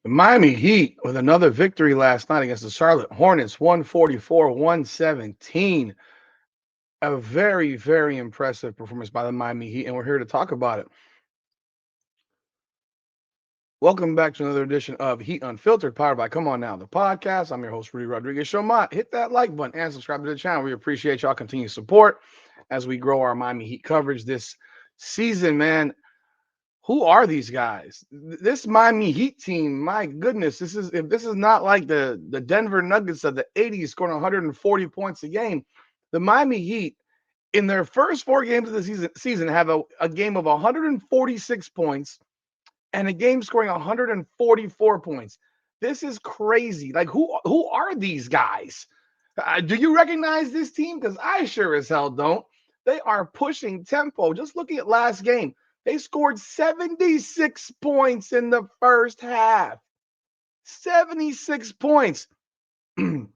The Miami Heat with another victory last night against the Charlotte Hornets, 144-117. A very, very impressive performance by the Miami Heat, and we're here to talk about it. Welcome back to another edition of Heat Unfiltered, powered by Come On Now, the podcast. I'm your host, Rudy Rodriguez. Showmont, hit that like button and subscribe to the channel. We appreciate y'all continued support as we grow our Miami Heat coverage this season, man. Who are these guys? This Miami Heat team, my goodness, this is not like the Denver Nuggets of the 80s scoring 140 points a game. The Miami Heat in their first four games of the season have a game of 146 points and a game scoring 144 points. This is crazy. Like who are these guys? Do you recognize this team? Because I sure as hell don't. They are pushing tempo. Just looking at last game, they scored 76 points in the first half. 76 points. They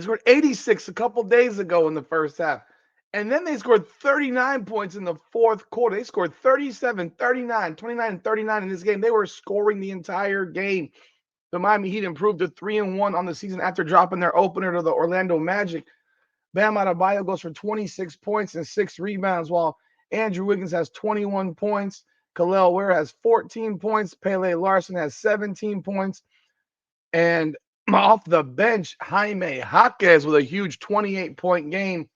scored 86 a couple days ago in the first half. And then they scored 39 points in the fourth quarter. They scored 37, 39, 29, 39 in this game. They were scoring the entire game. The Miami Heat improved to 3-1 on the season after dropping their opener to the Orlando Magic. Bam Adebayo goes for 26 points and 6 rebounds, while Andrew Wiggins has 21 points. Khalil Ware has 14 points. Pele Larson has 17 points. And off the bench, Jaime Jaquez with a huge 28-point game,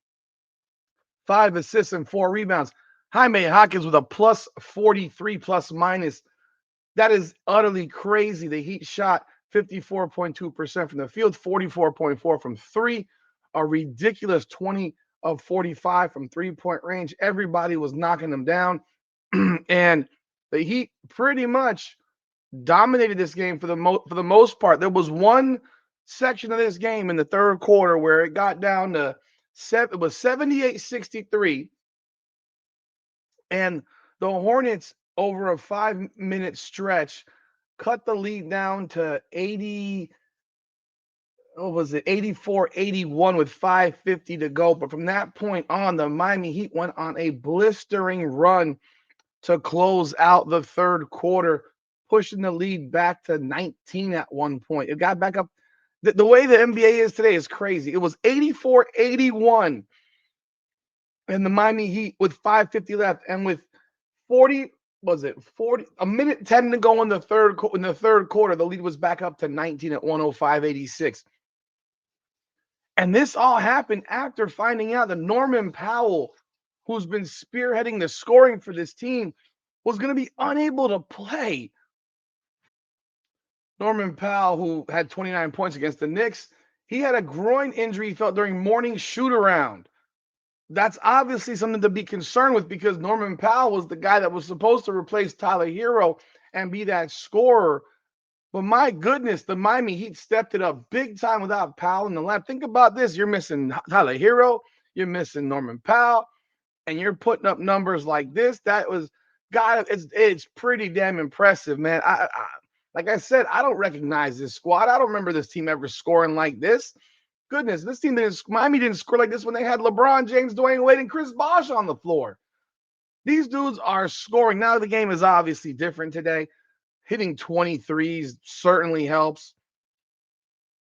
5 assists and 4 rebounds. Jaime Jaquez with a plus 43 plus minus. That is utterly crazy. The Heat shot 54.2% from the field, 44.4 from three, a ridiculous 20 of 45 from three-point range. Everybody was knocking them down. And the Heat pretty much dominated this game for the most part. There was one section of this game in the third quarter where it got down to it was 78-63, and the Hornets over a 5-minute stretch cut the lead down to 80. What was it? 84-81 with 5:50 to go. But from that point on, the Miami Heat went on a blistering run to close out the third quarter, pushing the lead back to 19 at one point. It got back up. The way the NBA is today is crazy. It was 84-81 and the Miami Heat with 5:50 left, and with 40 was it 40 a minute 10 to go in the third quarter, the lead was back up to 19 at 105-86. And this all happened after finding out that Norman Powell, who's been spearheading the scoring for this team, was going to be unable to play. Norman Powell, who had 29 points against the Knicks, he had a groin injury he felt during morning shoot around. That's obviously something to be concerned with because Norman Powell was the guy that was supposed to replace Tyler Hero and be that scorer. But my goodness, the Miami Heat stepped it up big time without Powell in the lab. Think about this. You're missing Tyler Hero. You're missing Norman Powell. And you're putting up numbers like this. That was, God, it's pretty damn impressive, man. Like I said, I don't recognize this squad. I don't remember this team ever scoring like this. Goodness, this team Miami didn't score like this when they had LeBron James, Dwayne Wade, and Chris Bosh on the floor. These dudes are scoring. Now the game is obviously different today. Hitting 23s certainly helps.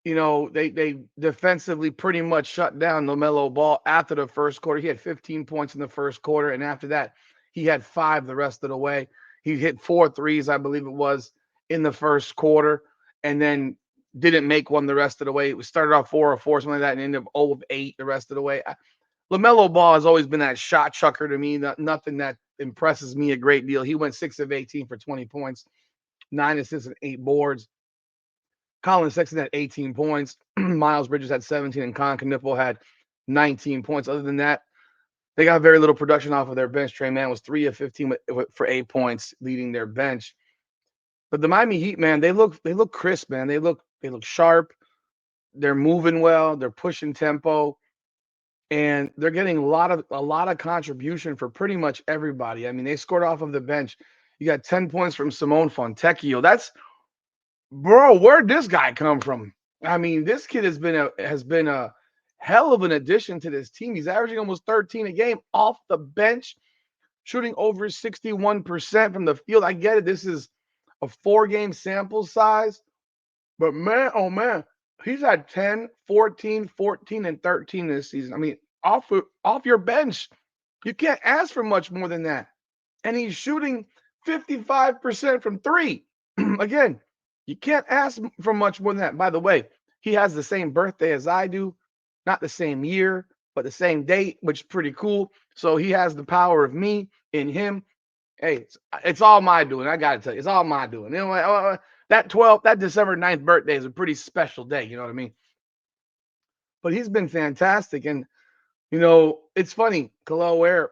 You know, they defensively pretty much shut down LaMelo Ball after the first quarter. He had 15 points in the first quarter, and after that, he had 5 the rest of the way. He hit 4 threes, I believe it was, in the first quarter, and then didn't make one the rest of the way. It started off 4 or 4, something like that, and ended up 0 of 8 the rest of the way. LaMelo Ball has always been that shot chucker to me, nothing that impresses me a great deal. He went 6 of 18 for 20 points, 9 assists and 8 boards. Colin Sexton had 18 points. Miles Bridges had 17, and Con Kniffel had 19 points. Other than that, they got very little production off of their bench. Trey Mann was 3 of 15 for 8 points, leading their bench. But the Miami Heat, man, they look crisp, man. They look sharp. They're moving well. They're pushing tempo, and they're getting a lot of contribution for pretty much everybody. I mean, they scored off of the bench. You got 10 points from Simone Fontecchio. That's, bro, where'd this guy come from? I mean, this kid has been a hell of an addition to this team. He's averaging almost 13 a game off the bench, shooting over 61% from the field. I get it. This is a 4-game sample size. But man, oh man, he's had 10, 14, 14, and 13 this season. I mean, off your bench, you can't ask for much more than that. And he's shooting 55% from three. Again, you can't ask for much more than that. By the way, he has the same birthday as I do, not the same year, but the same date, which is pretty cool. So he has the power of me in him. Hey, it's all my doing. I gotta tell you, it's all my doing. You know, that December 9th birthday is a pretty special day. You know what I mean? But he's been fantastic, and you know, it's funny. Khalil Ware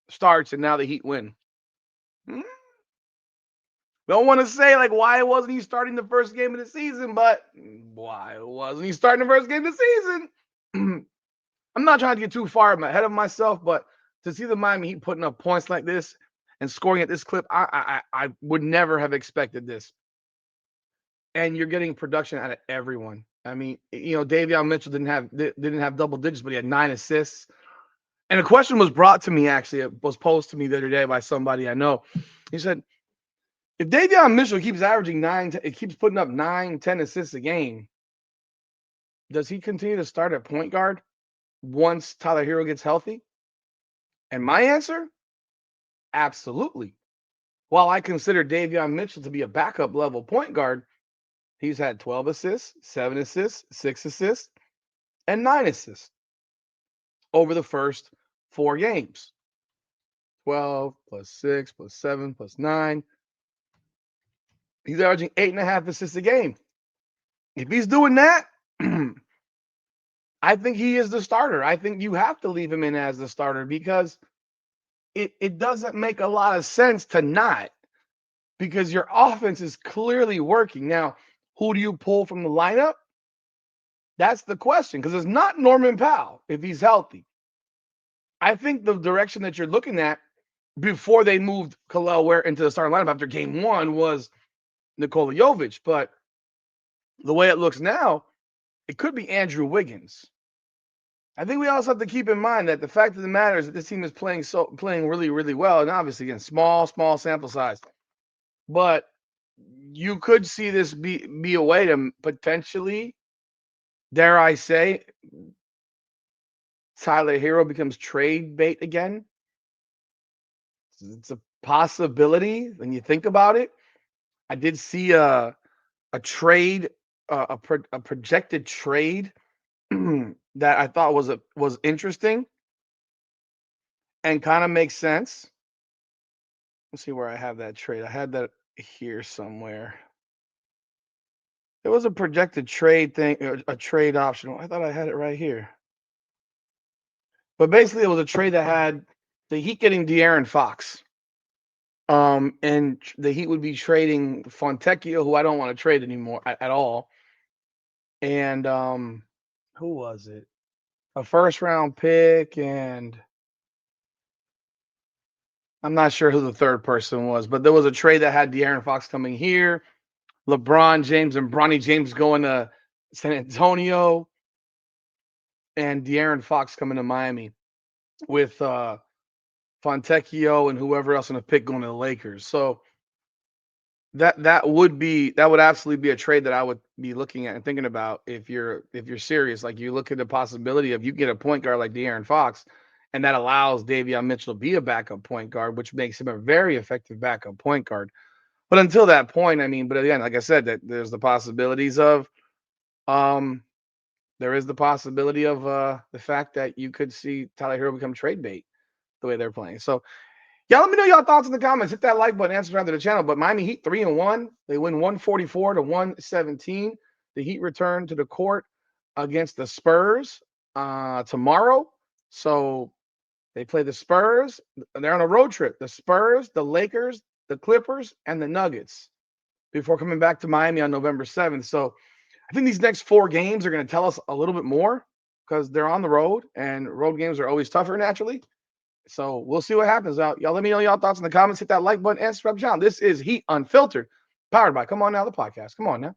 starts, and now the Heat win. Hmm? Don't want to say like why wasn't he starting the first game of the season, but why wasn't he starting the first game of the season? I'm not trying to get too far ahead of myself, but to see the Miami Heat putting up points like this and scoring at this clip, I would never have expected this. And you're getting production out of everyone. I mean, you know, Davion Mitchell didn't have double digits, but he had 9 assists. And a question was brought to me, actually, it was posed to me the other day by somebody I know. He said, if Davion Mitchell keeps averaging it keeps putting up 9, 10 assists a game, does he continue to start at point guard once Tyler Hero gets healthy? And my answer, absolutely. While I consider Davion Mitchell to be a backup level point guard, he's had 12 assists, 7 assists, 6 assists, and 9 assists over the first 4 games. 12 plus 6 plus 7 plus 9. He's averaging 8.5 assists a game. If he's doing that, I think he is the starter. I think you have to leave him in as the starter because it doesn't make a lot of sense to not, because your offense is clearly working. Now, who do you pull from the lineup? That's the question, because it's not Norman Powell if he's healthy. I think the direction that you're looking at before they moved Khalil Ware into the starting lineup after game 1 was Nikola Jovic. But the way it looks now, it could be Andrew Wiggins. I think we also have to keep in mind that the fact of the matter is that this team is playing really, really well, and obviously again, small sample size. But you could see this be a way to potentially, dare I say, Tyler Hero becomes trade bait again. It's a possibility when you think about it. I did see a trade, a projected trade that I thought was interesting and kind of makes sense. Let's see where I have that trade. I had that here somewhere. There was a projected trade thing, a trade option. I thought I had it right here. But basically, it was a trade that had the Heat getting De'Aaron Fox. And the Heat would be trading Fontecchio, who I don't want to trade anymore at all. And who was it? A first-round pick, and I'm not sure who the third person was, but there was a trade that had De'Aaron Fox coming here, LeBron James and Bronny James going to San Antonio, and De'Aaron Fox coming to Miami with Fontecchio and whoever else in the pick going to the Lakers. So that would absolutely be a trade that I would be looking at and thinking about if you're serious. Like, you look at the possibility of you get a point guard like De'Aaron Fox, and that allows Davion Mitchell to be a backup point guard, which makes him a very effective backup point guard. But until that point, I mean, but again, like I said, that there's the possibilities of there is the possibility of the fact that you could see Tyler Hero become trade bait the way they're playing. So yeah, let me know your thoughts in the comments. Hit that like button, and subscribe to the channel. But Miami Heat 3-1. They win 144-117. The Heat return to the court against the Spurs tomorrow. So they play the Spurs. They're on a road trip. The Spurs, the Lakers, the Clippers, and the Nuggets before coming back to Miami on November 7th. So I think these next 4 games are going to tell us a little bit more because they're on the road, and road games are always tougher naturally. So we'll see what happens out. Y'all let me know y'all thoughts in the comments. Hit that like button and subscribe to the channel. This is Heat Unfiltered, powered by Come On Now, the podcast. Come on now.